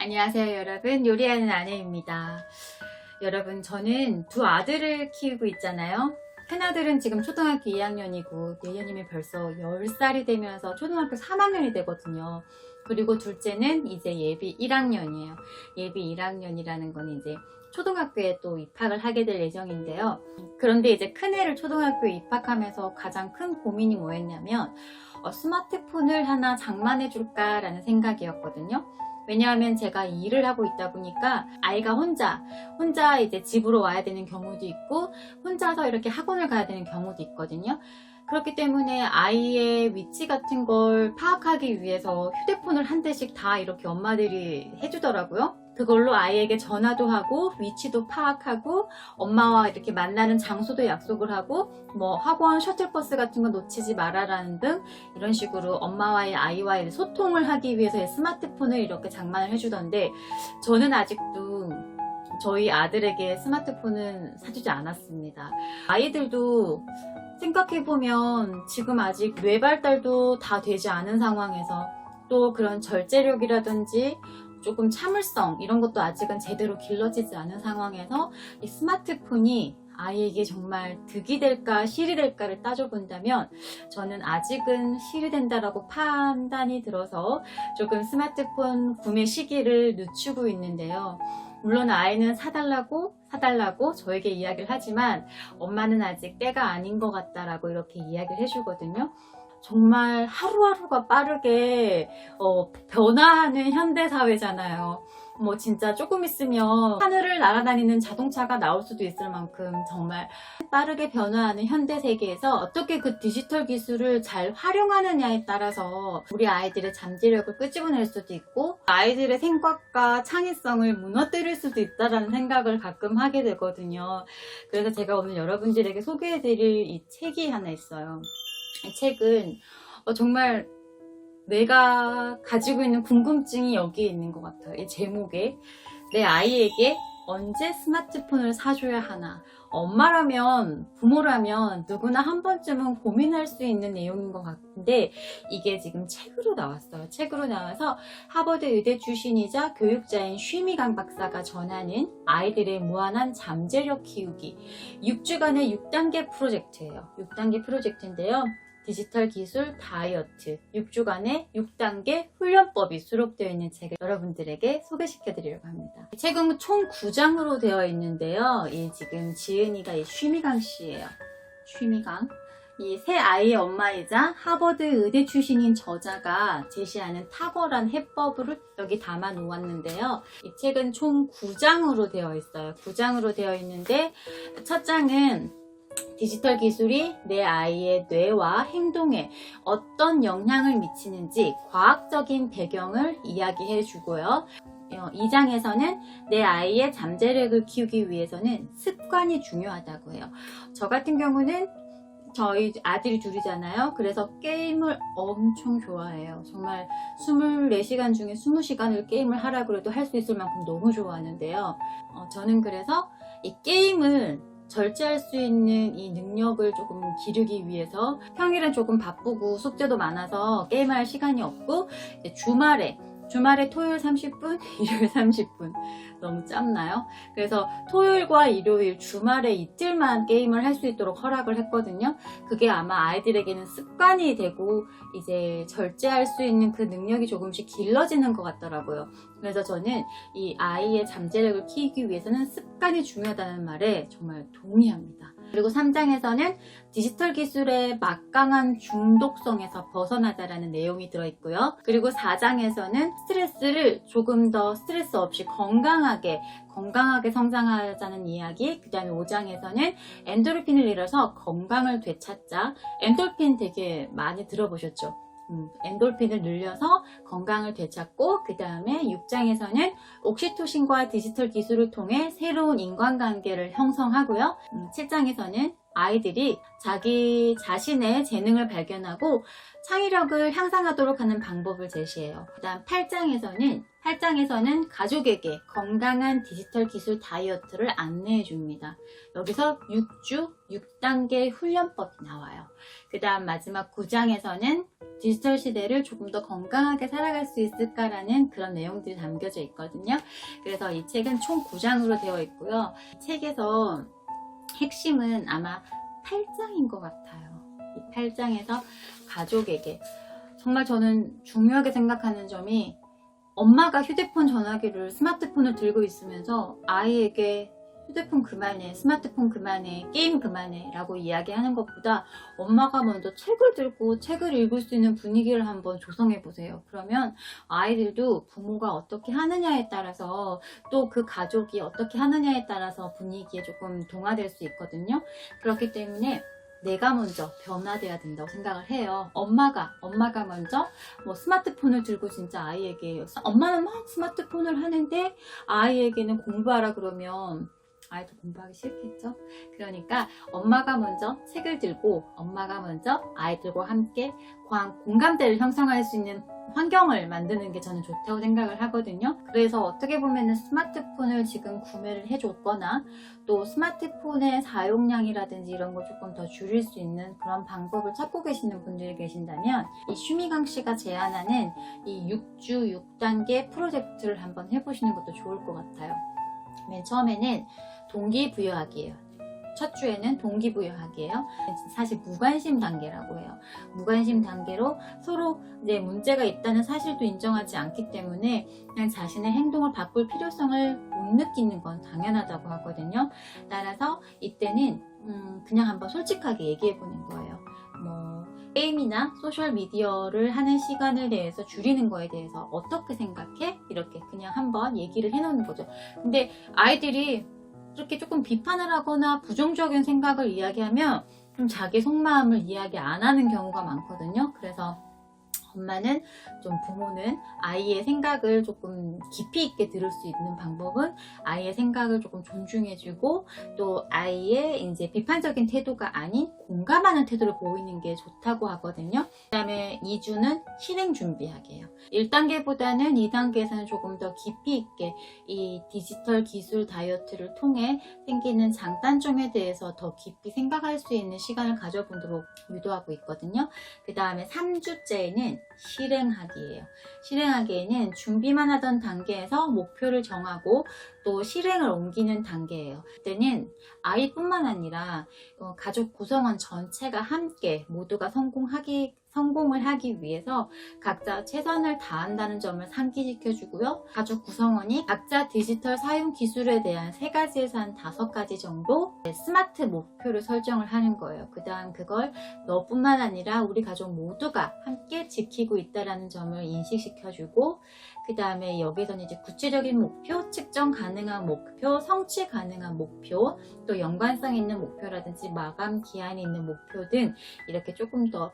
안녕하세요 여러분, 요리하는 아내입니다. 여러분, 저는 두 아들을 키우고 있잖아요. 큰아들은 지금 초등학교 2학년이고 내년이면 벌써 10살이 되면서 초등학교 3학년이 되거든요. 그리고 둘째는 이제 예비 1학년이에요. 예비 1학년이라는 건 이제 초등학교에 또 입학을 하게 될 예정인데요. 그런데 이제 큰애를 초등학교에 입학하면서 가장 큰 고민이 뭐였냐면 스마트폰을 하나 장만해 줄까 라는 생각이었거든요. 왜냐하면 제가 일을 하고 있다 보니까 아이가 혼자 이제 집으로 와야 되는 경우도 있고 혼자서 이렇게 학원을 가야 되는 경우도 있거든요. 그렇기 때문에 아이의 위치 같은 걸 파악하기 위해서 휴대폰을 한 대씩 다 이렇게 엄마들이 해주더라고요. 그걸로 아이에게 전화도 하고 위치도 파악하고 엄마와 이렇게 만나는 장소도 약속을 하고 뭐 학원 셔틀버스 같은 거 놓치지 말아라는 등 이런 식으로 엄마와의 아이와의 소통을 하기 위해서 스마트폰을 이렇게 장만을 해주던데, 저는 아직도 저희 아들에게 스마트폰은 사주지 않았습니다. 아이들도 생각해보면 지금 아직 뇌 발달도 다 되지 않은 상황에서 또 그런 절제력이라든지 조금 참을성 이런 것도 아직은 제대로 길러지지 않은 상황에서 이 스마트폰이 아이에게 정말 득이 될까 실이 될까를 따져본다면 저는 아직은 실이 된다라고 판단이 들어서 조금 스마트폰 구매 시기를 늦추고 있는데요. 물론 아이는 사달라고 저에게 이야기를 하지만 엄마는 아직 때가 아닌 것 같다라고 이렇게 이야기를 해주거든요. 정말 하루하루가 빠르게 변화하는 현대사회잖아요. 뭐 진짜 조금 있으면 하늘을 날아다니는 자동차가 나올 수도 있을 만큼 정말 빠르게 변화하는 현대세계에서 어떻게 그 디지털 기술을 잘 활용하느냐에 따라서 우리 아이들의 잠재력을 끄집어낼 수도 있고 아이들의 생각과 창의성을 무너뜨릴 수도 있다는 생각을 가끔 하게 되거든요. 그래서 제가 오늘 여러분들에게 소개해드릴 이 책이 하나 있어요. 이 책은 정말 내가 가지고 있는 궁금증이 여기에 있는 것 같아요. 이 제목에 내 아이에게 언제 스마트폰을 사줘야 하나. 엄마라면, 부모라면 누구나 한 번쯤은 고민할 수 있는 내용인 것 같은데 이게 지금 책으로 나왔어요. 책으로 나와서 하버드 의대 출신이자 교육자인 쉬미강 박사가 전하는 아이들의 무한한 잠재력 키우기 6주간의 6단계 프로젝트예요. 6단계 프로젝트인데요. 디지털 기술 다이어트 6주간의 6단계 훈련법이 수록되어 있는 책을 여러분들에게 소개시켜 드리려고 합니다. 이 책은 총 9장으로 되어 있는데요. 이 지금 지은이가 이 쉬미강 씨예요. 쉬미강. 이 세 아이의 엄마이자 하버드 의대 출신인 저자가 제시하는 탁월한 해법을 여기 담아 놓았는데요. 이 책은 총 9장으로 되어 있어요. 9장으로 되어 있는데 첫 장은 디지털 기술이 내 아이의 뇌와 행동에 어떤 영향을 미치는지 과학적인 배경을 이야기해 주고요. 2장에서는 내 아이의 잠재력을 키우기 위해서는 습관이 중요하다고 해요. 저 같은 경우는 저희 아들이 둘이잖아요. 그래서 게임을 엄청 좋아해요. 정말 24시간 중에 20시간을 게임을 하라고 해도 할 수 있을 만큼 너무 좋아하는데요. 저는 그래서 이 게임을 절제할 수 있는 이 능력을 조금 기르기 위해서 평일엔 조금 바쁘고 숙제도 많아서 게임할 시간이 없고 주말에 토요일 30분, 일요일 30분 너무 짧나요? 그래서 토요일과 일요일 주말에 이틀만 게임을 할 수 있도록 허락을 했거든요. 그게 아마 아이들에게는 습관이 되고 이제 절제할 수 있는 그 능력이 조금씩 길러지는 것 같더라고요. 그래서 저는 이 아이의 잠재력을 키우기 위해서는 습관이 중요하다는 말에 정말 동의합니다. 그리고 3장에서는 디지털 기술의 막강한 중독성에서 벗어나자라는 내용이 들어있고요. 그리고 4장에서는 스트레스를 조금 더 스트레스 없이 건강하게 성장하자는 이야기. 그 다음에 5장에서는 엔도르핀을 잃어서 건강을 되찾자. 엔도르핀 되게 많이 들어보셨죠? 엔돌핀을 늘려서 건강을 되찾고, 그 다음에 6장에서는 옥시토신과 디지털 기술을 통해 새로운 인간관계를 형성하고요. 7장에서는 아이들이 자기 자신의 재능을 발견하고 창의력을 향상하도록 하는 방법을 제시해요. 그다음 8장에서는 가족에게 건강한 디지털 기술 다이어트를 안내해 줍니다. 여기서 6주 6단계 훈련법이 나와요. 그 다음 마지막 9장에서는 디지털 시대를 조금 더 건강하게 살아갈 수 있을까라는 그런 내용들이 담겨져 있거든요. 그래서 이 책은 총 9장으로 되어 있고요. 이 책에서 핵심은 아마 8장인 것 같아요. 이 8장에서 가족에게 정말 저는 중요하게 생각하는 점이 엄마가 휴대폰 전화기를 스마트폰을 들고 있으면서 아이에게 휴대폰 그만해, 스마트폰 그만해, 게임 그만해 라고 이야기하는 것보다 엄마가 먼저 책을 들고 책을 읽을 수 있는 분위기를 한번 조성해 보세요. 그러면 아이들도 부모가 어떻게 하느냐에 따라서 또 그 가족이 어떻게 하느냐에 따라서 분위기에 조금 동화될 수 있거든요. 그렇기 때문에 내가 먼저 변화돼야 된다고 생각을 해요. 엄마가 먼저 뭐 스마트폰을 들고 진짜 아이에게, 엄마는 막 스마트폰을 하는데 아이에게는 공부하라 그러면 아이도 공부하기 싫겠죠? 그러니까 엄마가 먼저 책을 들고 엄마가 먼저 아이들과 함께 공감대를 형성할 수 있는 환경을 만드는 게 저는 좋다고 생각을 하거든요. 그래서 어떻게 보면 스마트폰을 지금 구매를 해줬거나 또 스마트폰의 사용량이라든지 이런 걸 조금 더 줄일 수 있는 그런 방법을 찾고 계시는 분들이 계신다면 이 슈미강 씨가 제안하는 이 6주 6단계 프로젝트를 한번 해보시는 것도 좋을 것 같아요. 맨 처음에는 동기부여하기예요. 첫 주에는 동기부여하기예요. 사실 무관심 단계라고 해요. 무관심 단계로 서로 이제 문제가 있다는 사실도 인정하지 않기 때문에 그냥 자신의 행동을 바꿀 필요성을 못 느끼는 건 당연하다고 하거든요. 따라서 이때는 그냥 한번 솔직하게 얘기해보는 거예요. 게임이나 소셜미디어를 하는 시간에 대해서 줄이는 거에 대해서 어떻게 생각해? 이렇게 그냥 한번 얘기를 해놓는 거죠. 근데 아이들이 이렇게 조금 비판을 하거나 부정적인 생각을 이야기하면 좀 자기 속마음을 이야기 안 하는 경우가 많거든요. 그래서 엄마는 부모는 아이의 생각을 조금 깊이 있게 들을 수 있는 방법은 아이의 생각을 조금 존중해주고 또 아이의 이제 비판적인 태도가 아닌 공감하는 태도를 보이는 게 좋다고 하거든요. 그 다음에 2주는 실행 준비하기예요. 1단계보다는 2단계에서는 조금 더 깊이 있게 이 디지털 기술 다이어트를 통해 생기는 장단점에 대해서 더 깊이 생각할 수 있는 시간을 가져보도록 유도하고 있거든요. 그 다음에 3주째에는 실행하기예요. 실행하기에는 준비만 하던 단계에서 목표를 정하고 또 실행을 옮기는 단계예요. 그때는 아이뿐만 아니라 가족 구성원 전체가 함께 모두가 성공을 하기 위해서 각자 최선을 다한다는 점을 상기시켜주고요. 가족 구성원이 각자 디지털 사용 기술에 대한 3가지에서 한 5가지 정도 스마트 목표를 설정을 하는 거예요. 그 다음 그걸 너뿐만 아니라 우리 가족 모두가 함께 지키고 있다는 점을 인식시켜주고 그 다음에 여기서는 이제 구체적인 목표, 측정 가능한 목표, 성취 가능한 목표, 또 연관성 있는 목표라든지 마감 기한이 있는 목표 등 이렇게 조금 더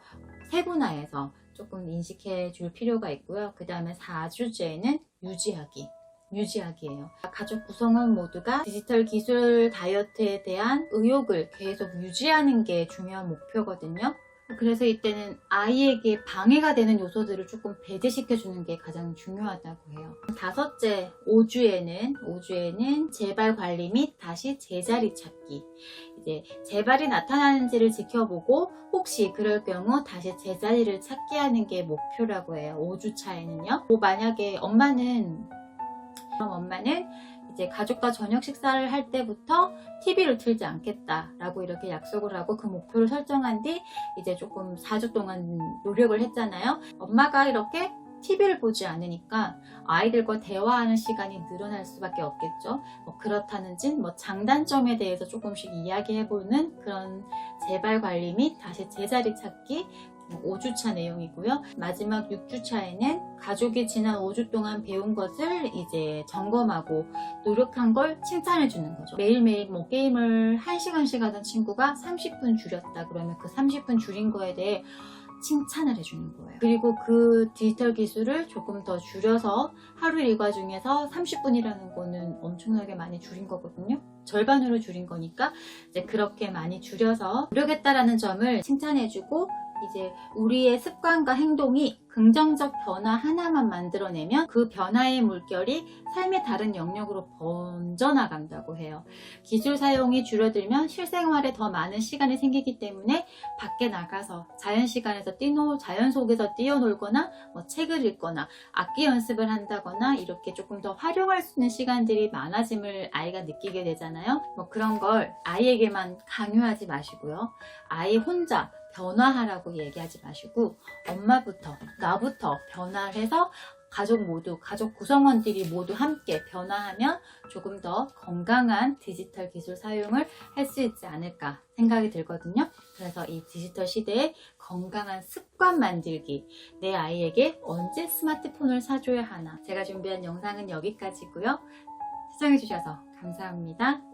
세분화해서 조금 인식해 줄 필요가 있고요. 그 다음에 4주째는 유지하기예요. 가족 구성원 모두가 디지털 기술 다이어트에 대한 의욕을 계속 유지하는 게 중요한 목표거든요. 그래서 이때는 아이에게 방해가 되는 요소들을 조금 배제시켜주는 게 가장 중요하다고 해요. 5째, 5주에는 재발 관리 및 다시 제자리 찾기. 이제 재발이 나타나는지를 지켜보고 혹시 그럴 경우 다시 제자리를 찾게 하는 게 목표라고 해요. 5주 차에는요. 만약에 엄마는 이제 가족과 저녁 식사를 할 때부터 TV를 틀지 않겠다라고 이렇게 약속을 하고 그 목표를 설정한 뒤 이제 조금 4주 동안 노력을 했잖아요. 엄마가 이렇게 TV를 보지 않으니까 아이들과 대화하는 시간이 늘어날 수밖에 없겠죠. 그렇다는지 장단점에 대해서 조금씩 이야기해보는 그런 재발 관리 및 다시 제자리 찾기 5주차 내용이고요. 마지막 6주차에는 가족이 지난 5주 동안 배운 것을 이제 점검하고 노력한 걸 칭찬해 주는 거죠. 매일매일 게임을 1시간씩 하던 친구가 30분 줄였다 그러면 그 30분 줄인 거에 대해 칭찬을 해주는 거예요. 그리고 그 디지털 기술을 조금 더 줄여서 하루 일과 중에서 30분이라는 거는 엄청나게 많이 줄인 거거든요. 절반으로 줄인 거니까 이제 그렇게 많이 줄여서 노력했다라는 점을 칭찬해주고, 이제 우리의 습관과 행동이 긍정적 변화 하나만 만들어내면 그 변화의 물결이 삶의 다른 영역으로 번져나간다고 해요. 기술 사용이 줄어들면 실생활에 더 많은 시간이 생기기 때문에 밖에 나가서 자연 시간에서 자연 속에서 뛰어놀거나 뭐 책을 읽거나 악기 연습을 한다거나 이렇게 조금 더 활용할 수 있는 시간들이 많아짐을 아이가 느끼게 되잖아요. 뭐 그런 걸 아이에게만 강요하지 마시고요. 아이 혼자 변화하라고 얘기하지 마시고 엄마부터 나부터 변화를 해서 가족 구성원들이 모두 함께 변화하면 조금 더 건강한 디지털 기술 사용을 할 수 있지 않을까 생각이 들거든요. 그래서 이 디지털 시대에 건강한 습관 만들기, 내 아이에게 언제 스마트폰을 사줘야 하나, 제가 준비한 영상은 여기까지고요. 시청해주셔서 감사합니다.